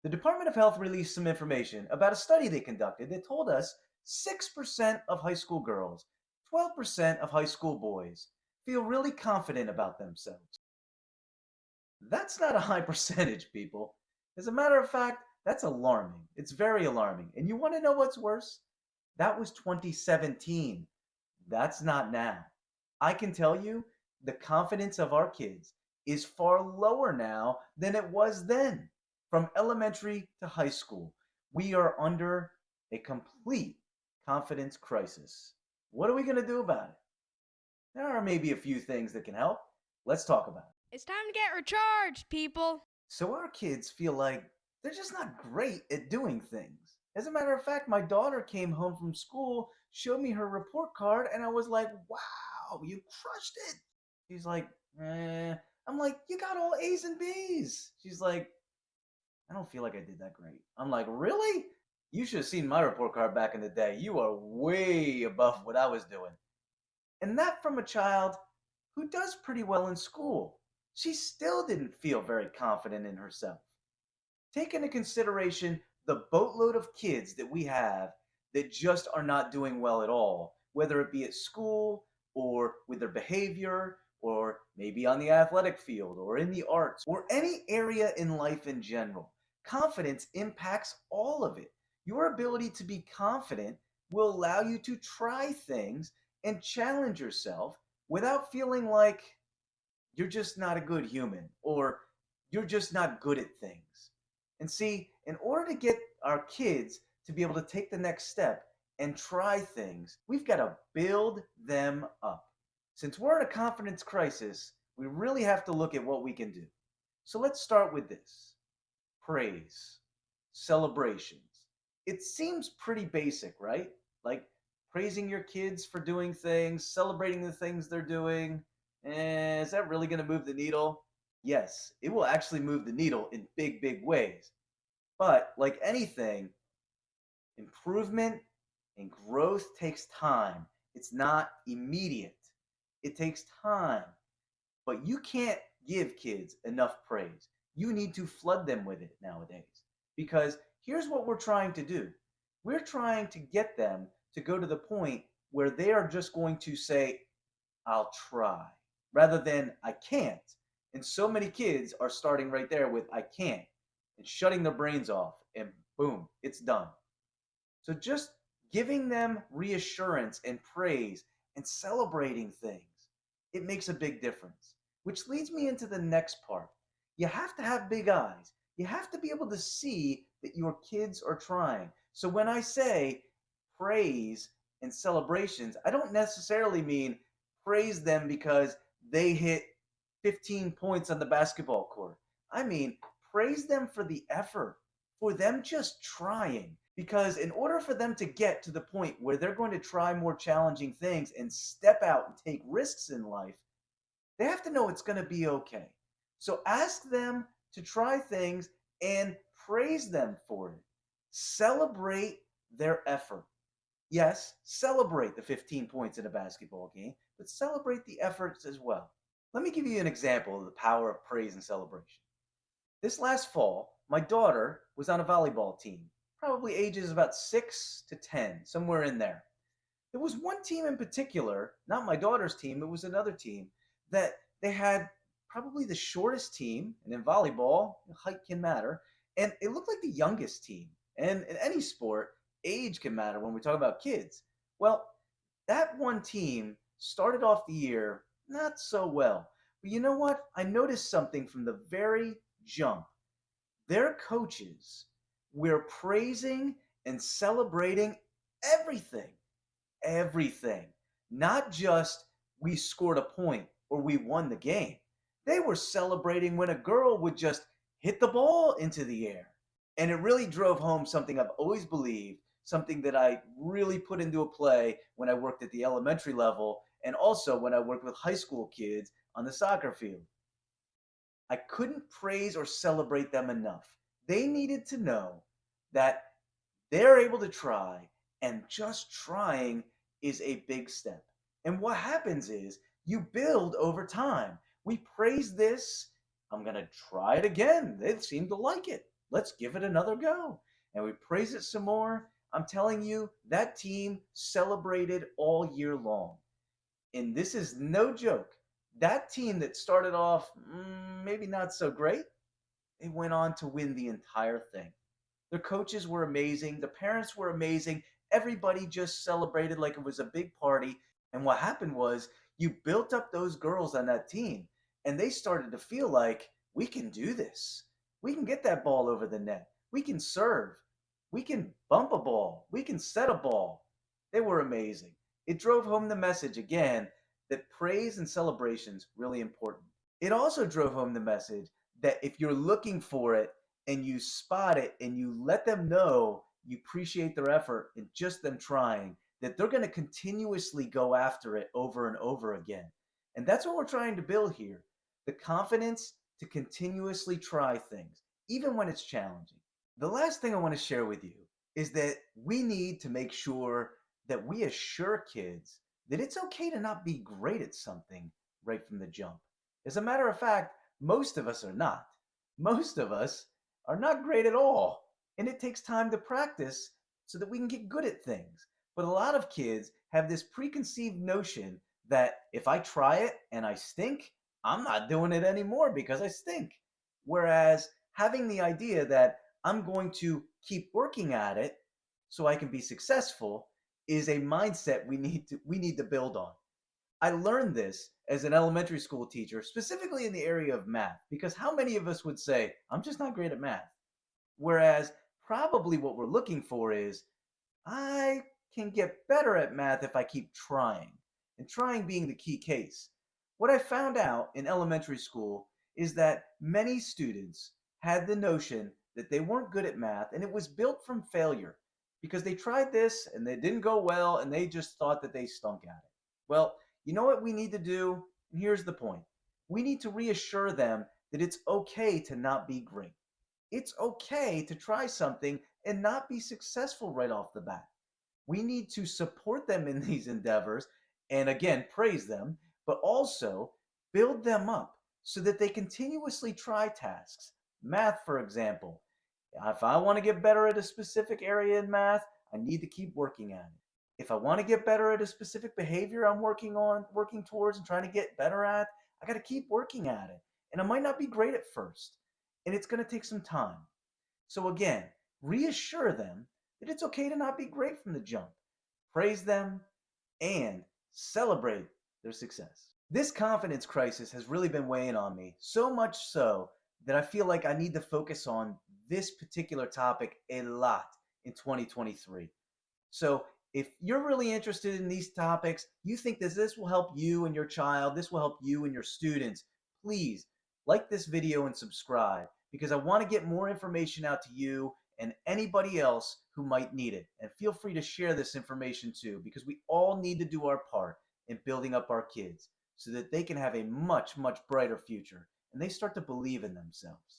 The Department of Health released some information about a study they conducted that told us 6% of high school girls, 12% of high school boys feel really confident about themselves. That's not a high percentage, people. As a matter of fact, that's alarming. It's very alarming. And you want to know what's worse? That was 2017. That's not now. I can tell you the confidence of our kids is far lower now than it was then. From elementary to high school, we are under a complete confidence crisis. What are we going to do about it? There are maybe a few things that can help. Let's talk about it. It's time to get recharged, people. So our kids feel like they're just not great at doing things. As a matter of fact, my daughter came home from school, showed me her report card, and I was like, wow, you crushed it. She's like, eh. I'm like, you got all A's and B's. She's like, I don't feel like I did that great. I'm like, really? You should have seen my report card back in the day. You are way above what I was doing. And that from a child who does pretty well in school. She still didn't feel very confident in herself. Take into consideration the boatload of kids that we have that just are not doing well at all, whether it be at school or with their behavior, or maybe on the athletic field, or in the arts, or any area in life in general. Confidence impacts all of it. Your ability to be confident will allow you to try things and challenge yourself without feeling like you're just not a good human or you're just not good at things. And see, in order to get our kids to be able to take the next step and try things, we've got to build them up. Since we're in a confidence crisis, we really have to look at what we can do. So let's start with this: praise, celebrations. It seems pretty basic, right? Like praising your kids for doing things, celebrating the things they're doing. Is that really going to move the needle? Yes, it will actually move the needle in big, big ways. But like anything, improvement and growth takes time. It's not immediate. It takes time. But you can't give kids enough praise. You need to flood them with it nowadays. Because here's what we're trying to do: we're trying to get them to go to the point where they are just going to say, I'll try, rather than I can't. And so many kids are starting right there with I can't and shutting their brains off, and boom, it's done. So just giving them reassurance and praise and celebrating things, it makes a big difference. Which leads me into the next part. You have to have big eyes. You have to be able to see that your kids are trying. So when I say praise and celebrations, I don't necessarily mean praise them because they hit 15 points on the basketball court. I mean, praise them for the effort, for them just trying. Because in order for them to get to the point where they're going to try more challenging things and step out and take risks in life, they have to know it's going to be okay. So ask them to try things and praise them for it. Celebrate their effort. Yes, celebrate the 15 points in a basketball game, but celebrate the efforts as well. Let me give you an example of the power of praise and celebration. This last fall, my daughter was on a volleyball team, probably ages about 6 to 10, somewhere in there. There was one team in particular, not my daughter's team, it was another team, that they had probably the shortest team, and in volleyball, height can matter, and it looked like the youngest team. And in any sport, age can matter when we talk about kids. Well, that one team started off the year not so well. But you know what? I noticed something from the very jump. Their coaches were praising and celebrating everything, everything. Not just we scored a point or we won the game. They were celebrating when a girl would just hit the ball into the air. And it really drove home something I've always believed, something that I really put into a play when I worked at the elementary level and also when I worked with high school kids on the soccer field. I couldn't praise or celebrate them enough. They needed to know that they're able to try, and just trying is a big step. And what happens is you build over time. We praise this. I'm going to try it again. They seem to like it. let's give it another go. And we praise it some more. I'm telling you, that team celebrated all year long. And this is no joke. That team that started off maybe not so great, they went on to win the entire thing. Their coaches were amazing. The parents were amazing. Everybody just celebrated like it was a big party. And what happened was you built up those girls on that team, and they started to feel like we can do this. We can get that ball over the net. We can serve. We can bump a ball. We can set a ball. They were amazing. It drove home the message again that praise and celebrations really important. It also drove home the message that if you're looking for it and you spot it and you let them know you appreciate their effort and just them trying, that they're going to continuously go after it over and over again. And that's what we're trying to build here, the confidence to continuously try things, even when it's challenging. The last thing I want to share with you is that we need to make sure that we assure kids that it's okay to not be great at something right from the jump. As a matter of fact, most of us are not. Most of us are not great at all. And it takes time to practice so that we can get good at things. But a lot of kids have this preconceived notion that if I try it and I stink, I'm not doing it anymore because I stink. Whereas having the idea that I'm going to keep working at it so I can be successful is a mindset we need to build on. I learned this as an elementary school teacher, specifically in the area of math, because how many of us would say, I'm just not great at math? Whereas probably what we're looking for is, I can get better at math if I keep trying, and trying being the key case. What I found out in elementary school is that many students had the notion that they weren't good at math, and it was built from failure because they tried this and they didn't go well, and they just thought that they stunk at it. Well, you know what we need to do? And here's the point: we need to reassure them that it's okay to not be great. It's okay to try something and not be successful right off the bat. We need to support them in these endeavors and again praise them, but also build them up so that they continuously try tasks. Math, for example. If I want to get better at a specific area in math, I need to keep working at it. If I want to get better at a specific behavior I'm working towards and trying to get better at, I got to keep working at it. And I might not be great at first, and it's going to take some time. So again, reassure them that it's okay to not be great from the jump. Praise them and celebrate their success. This confidence crisis has really been weighing on me, so much so that I feel like I need to focus on this particular topic a lot in 2023. So, if you're really interested in these topics, you think that this will help you and your child, this will help you and your students, please like this video and subscribe because I want to get more information out to you and anybody else who might need it. And feel free to share this information too because we all need to do our part in building up our kids so that they can have a much, much brighter future and they start to believe in themselves.